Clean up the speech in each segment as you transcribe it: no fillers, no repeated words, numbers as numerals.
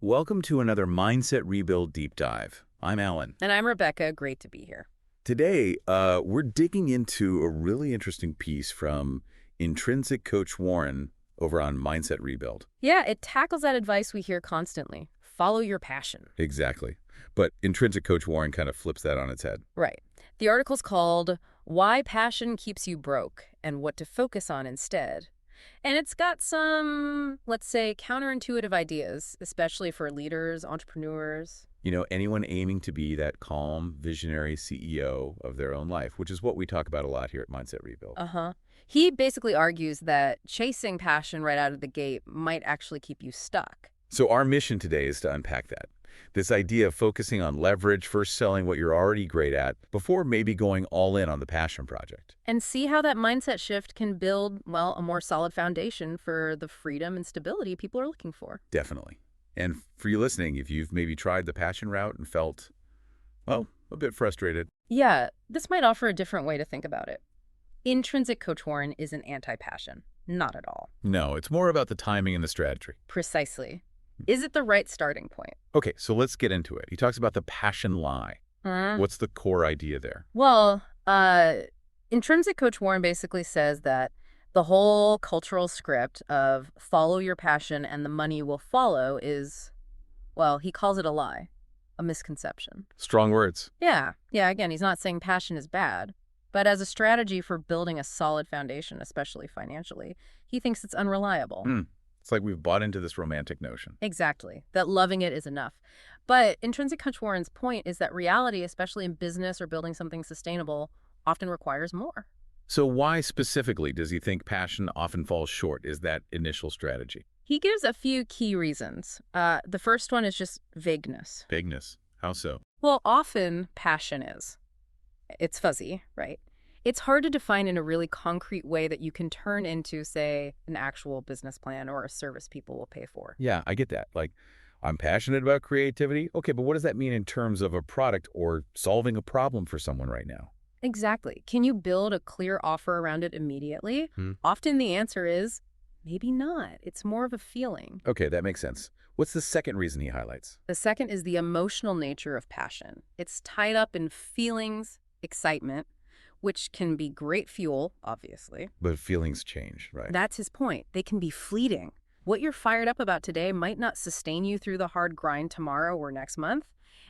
Welcome to another Mindset Rebuild Deep Dive. I'm Alan. And I'm Rebecca. Great to be here. Today, we're digging into a really interesting piece from Intrinsic Coach Warren over on Mindset Rebuild. Yeah, it tackles that advice we hear constantly. Follow your passion. Exactly. But Intrinsic Coach Warren kind of flips that on its head. Right. The article's called Why Passion Keeps You Broke and What to Focus on Instead. And it's got some, let's say, counterintuitive ideas, especially for leaders, entrepreneurs. You know, anyone aiming to be that calm, visionary CEO of their own life, which is what we talk about a lot here at Mindset Rebuild. Uh-huh. He basically argues that chasing passion right out of the gate might actually keep you stuck. So our mission today is to unpack that. This idea of focusing on leverage, first selling what you're already great at, before maybe going all in on the passion project. And see how that mindset shift can build, well, a more solid foundation for the freedom and stability people are looking for. Definitely. And for you listening, if you've maybe tried the passion route and felt, well, a bit frustrated. Yeah, this might offer a different way to think about it. Intrinsic Coach Warren isn't anti-passion. Not at all. No, it's more about the timing and the strategy. Precisely. Is it the right starting point? Okay, so let's get into it. He talks about the passion lie. What's the core idea there? Well, Intrinsic Coach Warren basically says that the whole cultural script of follow your passion and the money will follow is, well, he calls it a lie, a misconception. Strong words. Yeah, again, he's not saying passion is bad, but as a strategy for building a solid foundation, especially financially, he thinks it's unreliable. It's like we've bought into this romantic notion. Exactly, that loving it is enough. But Intrinsic Coach Warren's point is that reality, especially in business or building something sustainable, often requires more. So why specifically does he think passion often falls short? Is that initial strategy? He gives a few key reasons. The first one is just vagueness. Vagueness. How so? Well, often passion is. It's fuzzy, right? It's hard to define in a really concrete way that you can turn into, say, an actual business plan or a service people will pay for. Yeah, I get that. Like, I'm passionate about creativity. Okay, but what does that mean in terms of a product or solving a problem for someone right now? Exactly. Can you build a clear offer around it immediately? Often the answer is maybe not. It's more of a feeling. Okay, that makes sense. What's the second reason he highlights? The second is the emotional nature of passion. It's tied up in feelings, excitement, which can be great fuel, obviously. But feelings change, right? That's his point. They can be fleeting. What you're fired up about today might not sustain you through the hard grind tomorrow or next month.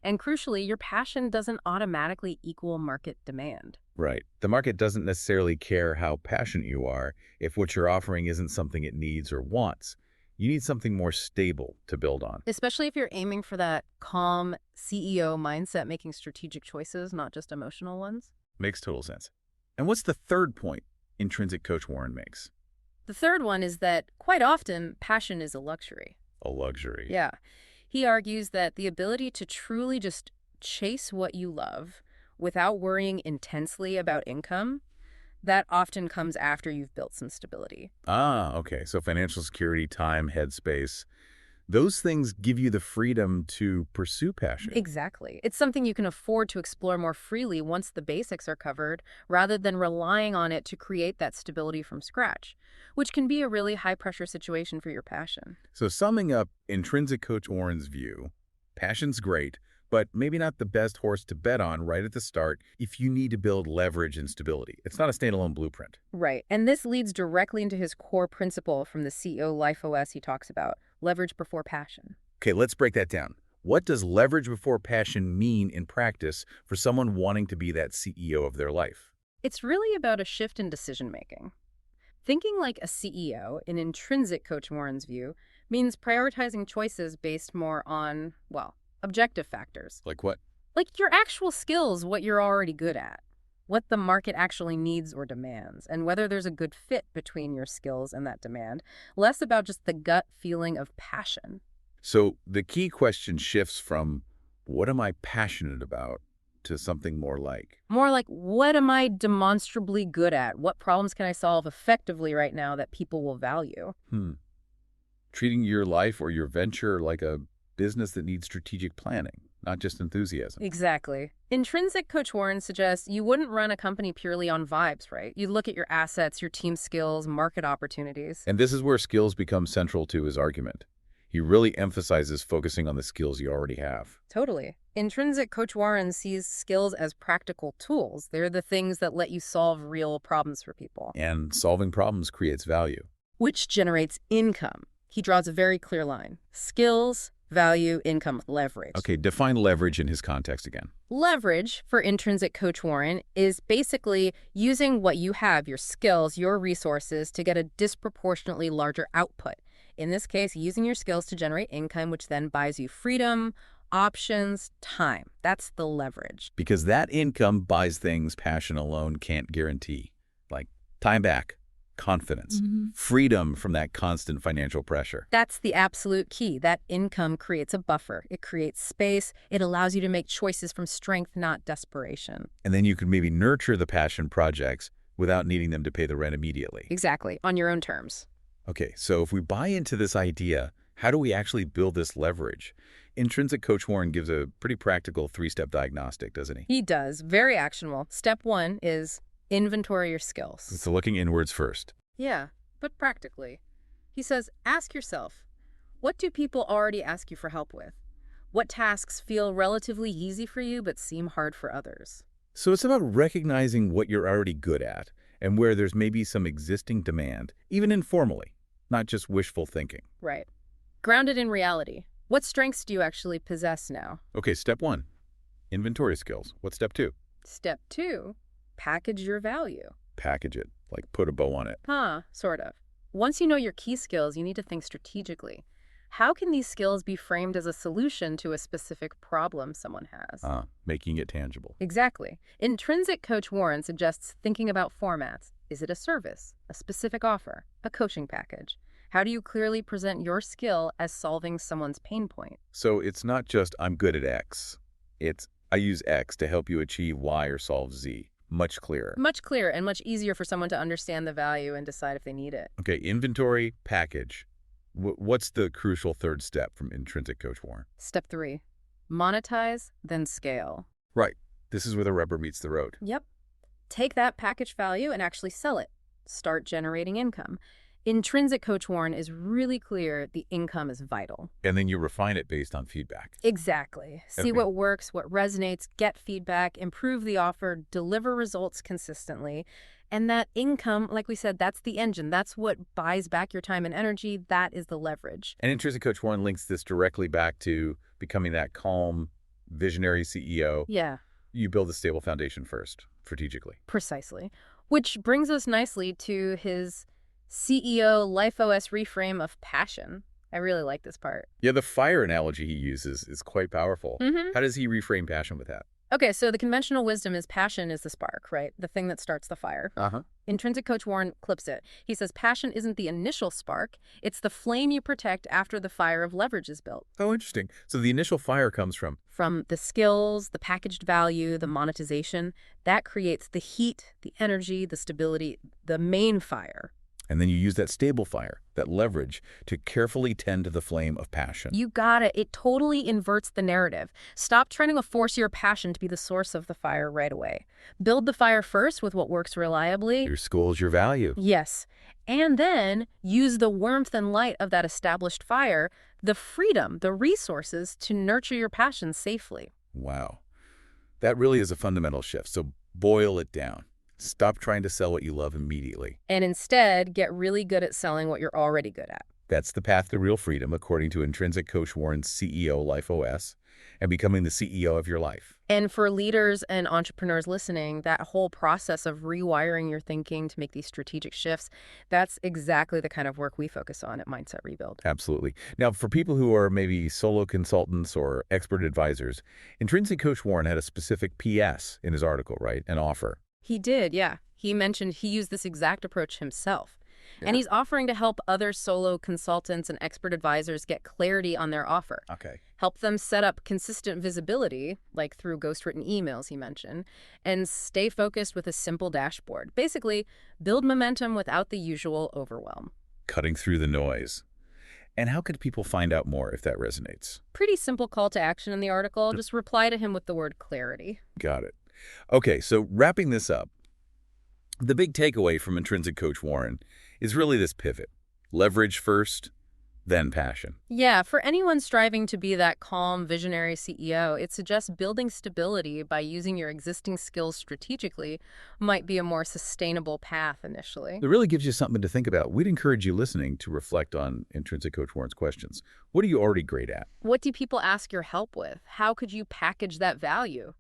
And crucially, your passion doesn't automatically equal market demand. Right. The market doesn't necessarily care how passionate you are if what you're offering isn't something it needs or wants. You need something more stable to build on. Especially if you're aiming for that calm CEO mindset, making strategic choices, not just emotional ones. Makes total sense. And what's the third point Intrinsic Coach Warren makes? The third one is that quite often passion is a luxury. A luxury. Yeah. He argues that the ability to truly just chase what you love without worrying intensely about income, that often comes after you've built some stability. Ah, okay. So financial security, time, headspace, those things give you the freedom to pursue passion. Exactly. It's something you can afford to explore more freely once the basics are covered, rather than relying on it to create that stability from scratch, which can be a really high-pressure situation for your passion. So summing up Intrinsic Coach Warren's view, passion's great, but maybe not the best horse to bet on right at the start if you need to build leverage and stability. It's not a standalone blueprint. Right. And this leads directly into his core principle from the CEO Life OS he talks about, leverage before passion. Okay, let's break that down. What does leverage before passion mean in practice for someone wanting to be that CEO of their life? It's really about a shift in decision-making. Thinking like a CEO, in Intrinsic Coach Warren's view, means prioritizing choices based more on, well, objective factors. Like what? Like your actual skills, what you're already good at, what the market actually needs or demands, and whether there's a good fit between your skills and that demand, less about just the gut feeling of passion. So the key question shifts from what am I passionate about to something more like, what am I demonstrably good at? What problems can I solve effectively right now that people will value? Treating your life or your venture like a business that needs strategic planning, not just enthusiasm. Exactly. Intrinsic Coach Warren suggests you wouldn't run a company purely on vibes, right? You'd look at your assets, your team skills, market opportunities. And this is where skills become central to his argument. He really emphasizes focusing on the skills you already have. Totally. Intrinsic Coach Warren sees skills as practical tools. They're the things that let you solve real problems for people, And solving problems creates value. which generates income. He draws a very clear line. Skills, value, income, leverage. Okay, define leverage in his context again. Leverage, for Intrinsic Coach Warren, is basically using what you have, your skills, your resources, to get a disproportionately larger output. In this case, using your skills to generate income, which then buys you freedom, options, time. That's the leverage. Because that income buys things passion alone can't guarantee, like time back, confidence, freedom from that constant financial pressure. That's the absolute key. That income creates a buffer. It creates space. It allows you to make choices from strength, not desperation. And then you can maybe nurture the passion projects without needing them to pay the rent immediately. Exactly, on your own terms. Okay, so if we buy into this idea, how do we actually build this leverage? Intrinsic Coach Warren gives a pretty practical 3-step diagnostic, doesn't he? He does. Very actionable. Step 1 is inventory your skills. So looking inwards first. Yeah, but practically. He says, ask yourself, what do people already ask you for help with? What tasks feel relatively easy for you but seem hard for others? So it's about recognizing what you're already good at and where there's maybe some existing demand, even informally, not just wishful thinking. Right. Grounded in reality. What strengths do you actually possess now? Okay, step 1, inventory skills. What's step 2? Step 2, package your value. Package it, like put a bow on it. Sort of. Once you know your key skills, you need to think strategically. How can these skills be framed as a solution to a specific problem someone has? Making it tangible. Exactly. Intrinsic Coach Warren suggests thinking about formats. Is it a service, a specific offer, a coaching package? How do you clearly present your skill as solving someone's pain point? So it's not just I'm good at X. It's I use X to help you achieve Y or solve Z. Much clearer. Much clearer and much easier for someone to understand the value and decide if they need it. Okay, inventory, package. What's the crucial 3rd step from Intrinsic Coach Warren? Step 3, monetize, then scale. Right. This is where the rubber meets the road. Yep. Take that package value and actually sell it. Start generating income. Intrinsic Coach Warren is really clear the income is vital. And then you refine it based on feedback. Exactly. See Okay. what works, what resonates, get feedback, improve the offer, deliver results consistently. And that income, like we said, that's the engine. That's what buys back your time and energy. That is the leverage. And Intrinsic Coach Warren links this directly back to becoming that calm, visionary CEO. Yeah, You build a stable foundation first, strategically. precisely. Which brings us nicely to his CEO LifeOS reframe of passion. I really like this part. Yeah, the fire analogy he uses is quite powerful. Mm-hmm. How does he reframe passion with that? Okay, so the conventional wisdom is passion is the spark, right? The thing that starts the fire. Intrinsic Coach Warren clips it. He says passion isn't the initial spark. It's the flame you protect after the fire of leverage is built. Oh, interesting. So the initial fire comes from... From the skills, the packaged value, the monetization, that creates the heat, the energy, the stability, the main fire. And then you use that stable fire, that leverage, to carefully tend to the flame of passion. You got it. It totally inverts the narrative. Stop trying to force your passion to be the source of the fire right away. Build the fire first with what works reliably. Your school's your value. Yes. And then use the warmth and light of that established fire, the freedom, the resources to nurture your passion safely. Wow. That really is a fundamental shift. So boil it down. Stop trying to sell what you love immediately. And instead, get really good at selling what you're already good at. That's the path to real freedom, according to Intrinsic Coach Warren's CEO LifeOS, and becoming the CEO of your life. And for leaders and entrepreneurs listening, that whole process of rewiring your thinking to make these strategic shifts, that's exactly the kind of work we focus on at Mindset Rebuild. Absolutely. Now, for people who are maybe solo consultants or expert advisors, Intrinsic Coach Warren had a specific PS in his article, right? An offer. He did, yeah. He mentioned he used this exact approach himself. Yeah. And he's offering to help other solo consultants and expert advisors get clarity on their offer. Okay. Help them set up consistent visibility, like through ghostwritten emails he mentioned, and stay focused with a simple dashboard. Basically, build momentum without the usual overwhelm. Cutting through the noise. And how could people find out more if that resonates? Pretty simple call to action in the article. Just reply to him with the word clarity. Got it. Okay, so wrapping this up, the big takeaway from Intrinsic Coach Warren is really this pivot. Leverage first, then passion. Yeah, for anyone striving to be that calm, visionary CEO, it suggests building stability by using your existing skills strategically might be a more sustainable path initially. It really gives you something to think about. We'd encourage you listening to reflect on Intrinsic Coach Warren's questions. What are you already great at? What do people ask your help with? How could you package that value?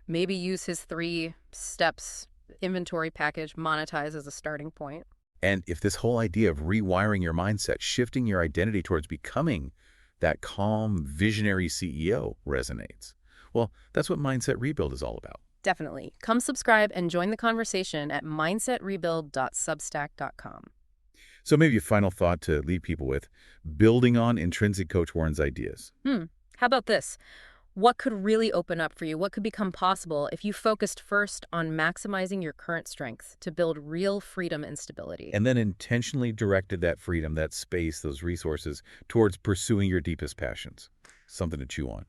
Maybe use his 3 steps inventory package, monetize as a starting point. And if this whole idea of rewiring your mindset, shifting your identity towards becoming that calm, visionary CEO resonates, well, that's what Mindset Rebuild is all about. Definitely. Come subscribe and join the conversation at mindsetrebuild.substack.com. So maybe a final thought to leave people with, building on Intrinsic Coach Warren's ideas. How about this? What could really open up for you? What could become possible if you focused first on maximizing your current strengths to build real freedom and stability? And then intentionally directed that freedom, that space, those resources towards pursuing your deepest passions. Something to chew on.